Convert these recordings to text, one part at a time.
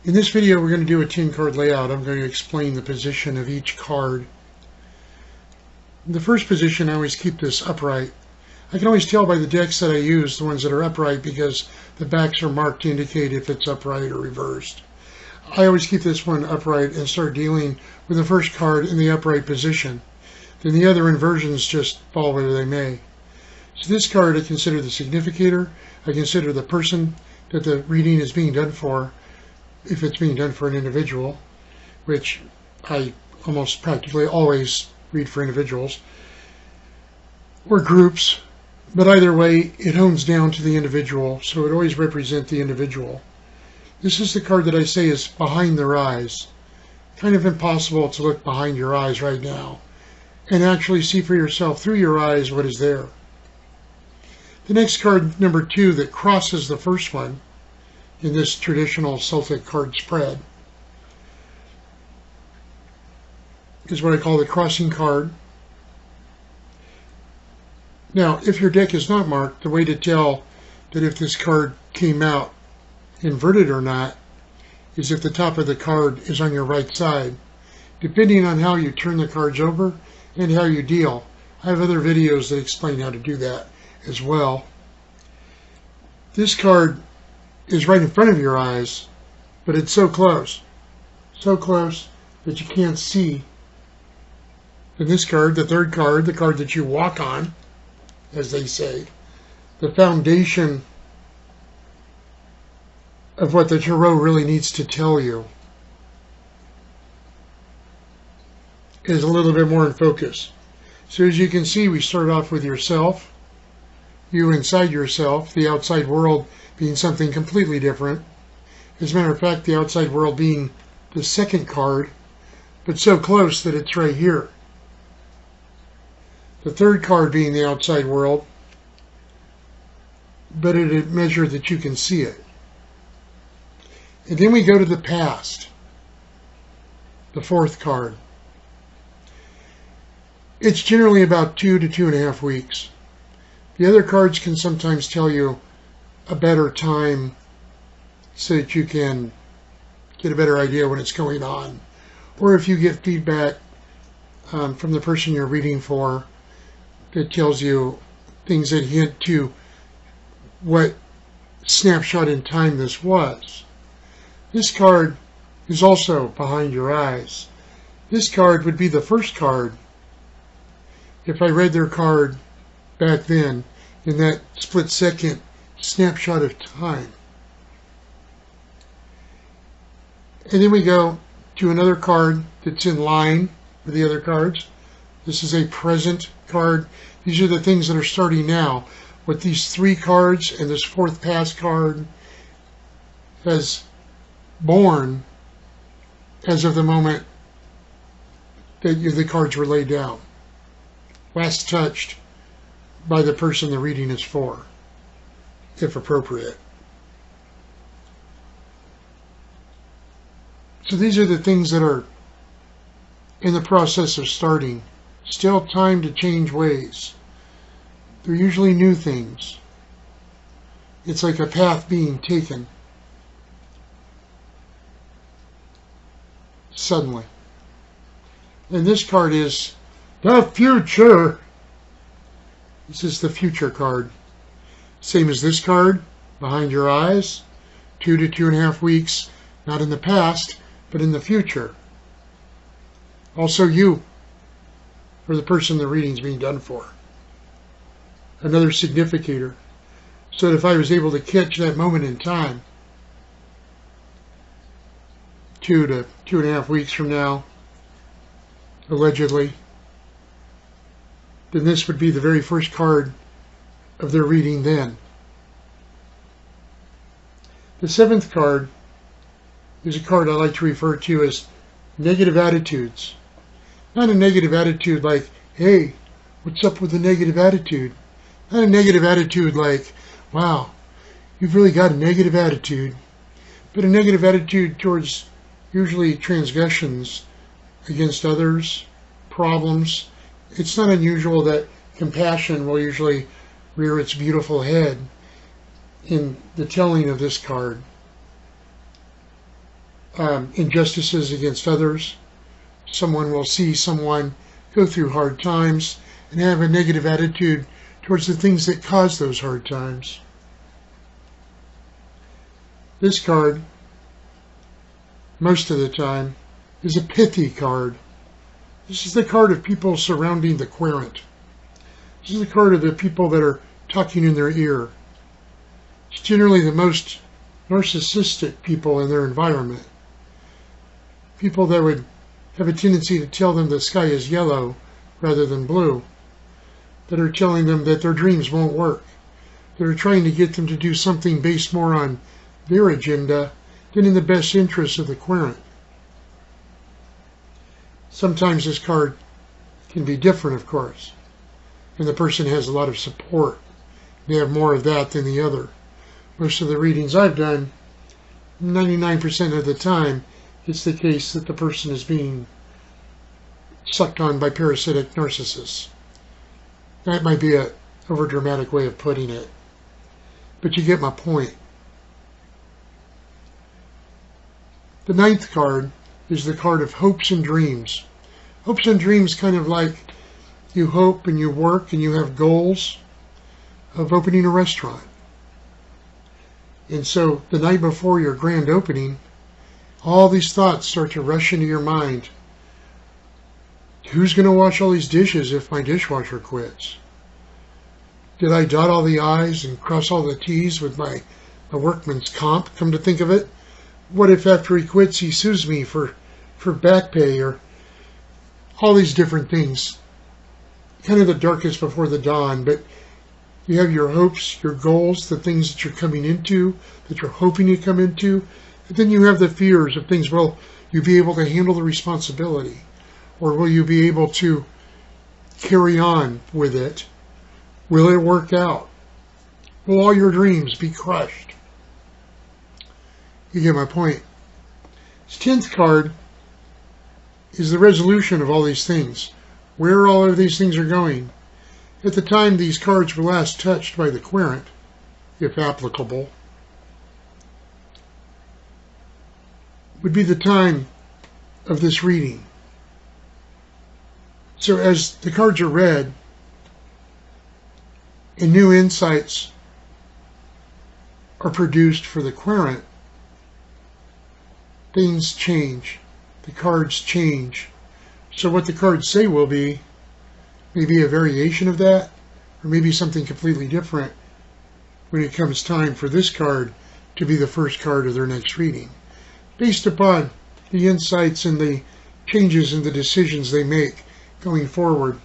In this video, we're going to do a 10-card layout. I'm going to explain the position of each card. In the first position, I always keep this upright. I can always tell by the decks that I use, the ones that are upright, because the backs are marked to indicate if it's upright or reversed. I always keep this one upright and start dealing with the first card in the upright position. Then the other inversions just fall where they may. So this card I consider the significator. I consider the person that the reading is being done for, if it's being done for an individual, which I almost practically always read for individuals or groups, but either way it hones down to the individual, so it always represents the individual. This is the card that I say is behind their eyes. Kind of impossible to look behind your eyes right now and actually see for yourself through your eyes what is there. The next card, number 2, that crosses the first one in this traditional Celtic card spread, is what I call the crossing card. Now, if your deck is not marked, the way to tell that if this card came out inverted or not is if the top of the card is on your right side, depending on how you turn the cards over and how you deal. I have other videos that explain how to do that as well. This card is right in front of your eyes, but it's so close that you can't see. And this card, the third card, the card that you walk on, as they say, the foundation of what the tarot really needs to tell you, is a little bit more in focus. So as you can see, we start off with yourself, you inside yourself, the outside world being something completely different. As a matter of fact, the outside world being the second card, but so close that it's right here. The third card being the outside world, but at a measure that you can see it. And then we go to the past, the fourth card. It's generally about 2 to 2.5 weeks. The other cards can sometimes tell you a better time so that you can get a better idea when it's going on. Or if you get feedback from the person you're reading for that tells you things that hint to what snapshot in time this was. This card is also behind your eyes. This card would be the first card if I read their card back then in that split second snapshot of time. And then we go to another card that's in line with the other cards. This is a present card. These are the things that are starting now. What these 3 cards and this 4th past card has born as of the moment that the cards were laid down, last touched by the person the reading is for, if appropriate. So these are the things that are in the process of starting. Still time to change ways. They're usually new things. It's like a path being taken suddenly. And this card is the future. This is the future card. Same as this card, behind your eyes, 2 to 2.5 weeks, not in the past, but in the future. Also you, or the person the reading's being done for. Another significator. So that if I was able to catch that moment in time, 2 to 2.5 weeks from now, allegedly, then this would be the very first card of their reading then. The 7th card is a card I like to refer to as negative attitudes. Not a negative attitude like, hey, what's up with the negative attitude? Not a negative attitude like, wow, you've really got a negative attitude. But a negative attitude towards usually transgressions against others, problems. It's not unusual that compassion will usually rear its beautiful head in the telling of this card. injustices against others. Someone will see someone go through hard times and have a negative attitude towards the things that cause those hard times. This card, most of the time, is a pithy card. This is the card of people surrounding the querent. This is the card of the people that are talking in their ear. It's generally the most narcissistic people in their environment. People that would have a tendency to tell them the sky is yellow rather than blue. That are telling them that their dreams won't work. That are trying to get them to do something based more on their agenda than in the best interest of the querent. Sometimes this card can be different, of course, and the person has a lot of support. They have more of that than the other. Most of the readings I've done, 99% of the time, it's the case that the person is being sucked on by parasitic narcissists. That might be an overdramatic way of putting it, but you get my point. The 9th card is the card of hopes and dreams. Hopes and dreams, kind of like you hope and you work and you have goals of opening a restaurant. And so the night before your grand opening, all these thoughts start to rush into your mind. Who's going to wash all these dishes if my dishwasher quits? Did I dot all the I's and cross all the T's with my workman's comp, come to think of it? What if after he quits he sues me for back pay, or all these different things? Kind of the darkest before the dawn, but you have your hopes, your goals, the things that you're coming into, that you're hoping to come into, and then you have the fears of things. Will you be able to handle the responsibility? Or will you be able to carry on with it? Will it work out? Will all your dreams be crushed? You get my point. This 10th card is the resolution of all these things. Where all of these things are going. At the time these cards were last touched by the querent, if applicable, would be the time of this reading. So as the cards are read and new insights are produced for the querent, things change. The cards change. So what the cards say will be maybe a variation of that, or maybe something completely different when it comes time for this card to be the first card of their next reading, based upon the insights and the changes in the decisions they make going forward.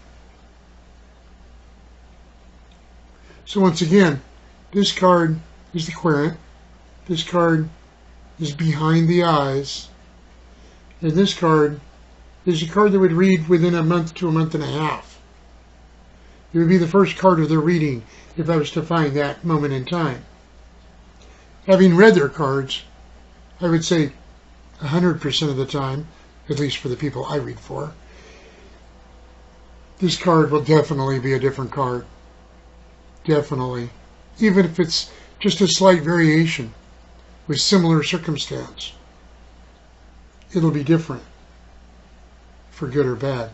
So once again, this card is the querent, this card is behind the eyes, and this card is a card that would read within a month to a month and a half. It would be the first card of their reading if I was to find that moment in time. Having read their cards, I would say 100% of the time, at least for the people I read for, this card will definitely be a different card. Definitely. Even if it's just a slight variation with similar circumstance, it'll be different, for good or bad.